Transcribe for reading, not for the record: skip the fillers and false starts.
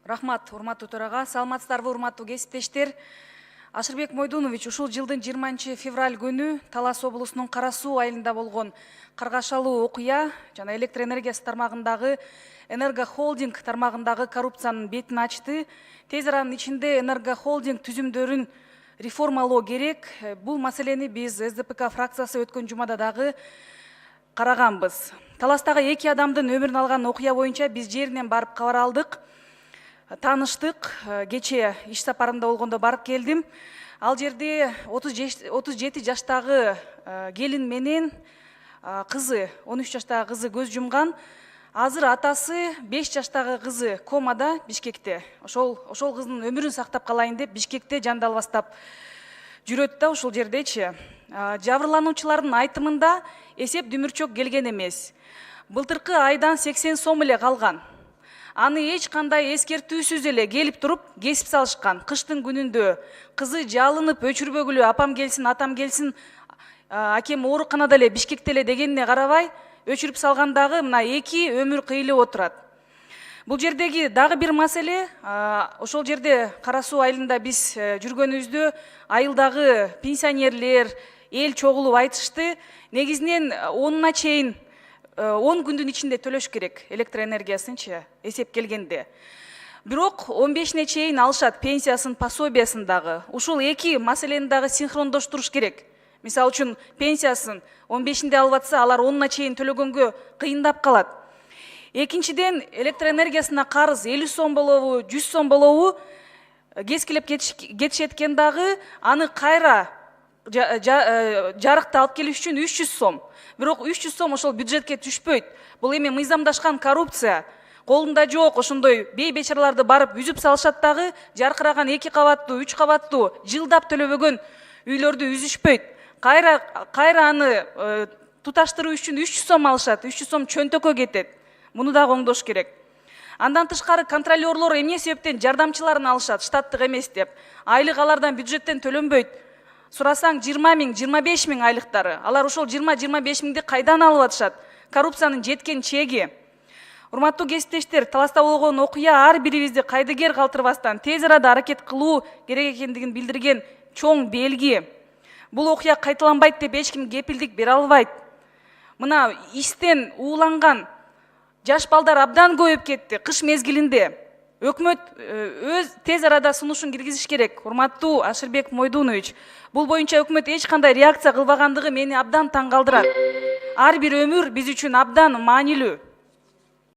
Рахмат, урматтуу төрага. Саламатсыздарбы, урматтуу кесиптештер. Ашырбек Мойдунович ушул жылдын 20 февраль күнү Талас облусунун Кара Суу айылында болгон каргашалуу окуя жана электр энергиясы тармагындагы Энергохолдинг тармагындагы коррупциянын бетин ачты. Тез аранын ичинде Энергохолдинг түзүмдөрүн реформалоо керек. Бул маселени биз СДПК фракциясы өткөн жумада дагы караганбыз. Таластагы 2 адамдын өмүрүн алган окуя боюнча биз жеринен барып кабар алдык. Таныштык, кече иш сапарында болгондо барып келдим. Ал жерде 37 жаштагы келин менен кызы, 13 жаштагы кызы көз жумган. Азыр атасы 5 жаштагы кызы комада Бишкекте. Ошол кыздын өмүрүн сактап калайын деп Бишкекте жанды албастап жүрөт да ушул жердечи. Жабырлануучулардын айтымында эсеп дүмүрчөк келген эмес. Былтыркы айдан 80 сом эле калган. Аны эч кандай эскертүүсүз эле келип туруп кесип салышкан. Кыштын күнүндө кызы жалынып өчүрбөгүлө апам келсин, атам келсин, акем ооруканада эле Бишкекте эле дегенине карабай өчүрүп салгандагы мына 2 өмүр кыйылып отурат. Бул жердеги дагы бир маселе, ошол жерде Кара Суу айылында биз жүргөнүбүздө айылдагы пенсионерлер эл чогулуп айтышты. Негизинен 10-на чейин 10 күндүн ичинде төлөш керек электр энергиясынчы эсеп келгенде. Бирок 15-не чейин алышат пенсиясын, пособиясын дагы. Ушул 2 маселени дагы синхрондоштуруш керек. Мисалы үчүн пенсиясын 15-нде алып атса, алар 10-на чейин төлөгөнгө кыйындап калат. Экинчиден, электр энергиясына карыз 50 сом болобу, 100 сом болобу кескилеп кетишет экен дагы, аны кайра жарыкты алып келиш үчүн 300 сом. Бирок 300 сом ошол бюджетке түшпөйт. Бул эми мыйзамдашкан коррупция. Колунда жок ошондой бей-бечараларды барып үзүп салышат дагы, жаркыраган 2 кабаттуу, 3 кабаттуу жылдап төлөбөгөн үйлөрдү үзүшпөйт. Кайра аны туташтыруу үчүн 300 сом алышат, 300 сом чөнтөккө кетет. Муну дагы оңдош керек. Андан тышкары контролерлор эмне себептен жардамчыларын алышат, штаттык эмес деп. Айлык алардан бюджеттен төлөнбөйт. Сурасаң 20 миң, 25 миң айлыктары. Алар ошол 20-25 миңди кайдан алып атышат? Коррупциянын жеткен чеги. Урматтуу кесиптештер, Таласта болгон окуя ар бирибизди кайдыгер калтырбастан тез арада аракет кылуу керек экендигин билдирген чоң белги. Бул окуя кайталанбайт деп эч ким кепилдик бере албайт. Мына истен ууланган жаш балдар абдан көбөйүп кетти кыш мезгилинде. Өкмөт өз тез арада сунушун киргизиш керек. Урматтуу Ашырбек Мойдунович, бул боюнча өкмөт эч кандай реакция кылбагандыгы мени абдан таң калтырат. Ар бир өмүр биз үчүн абдан маанилүү.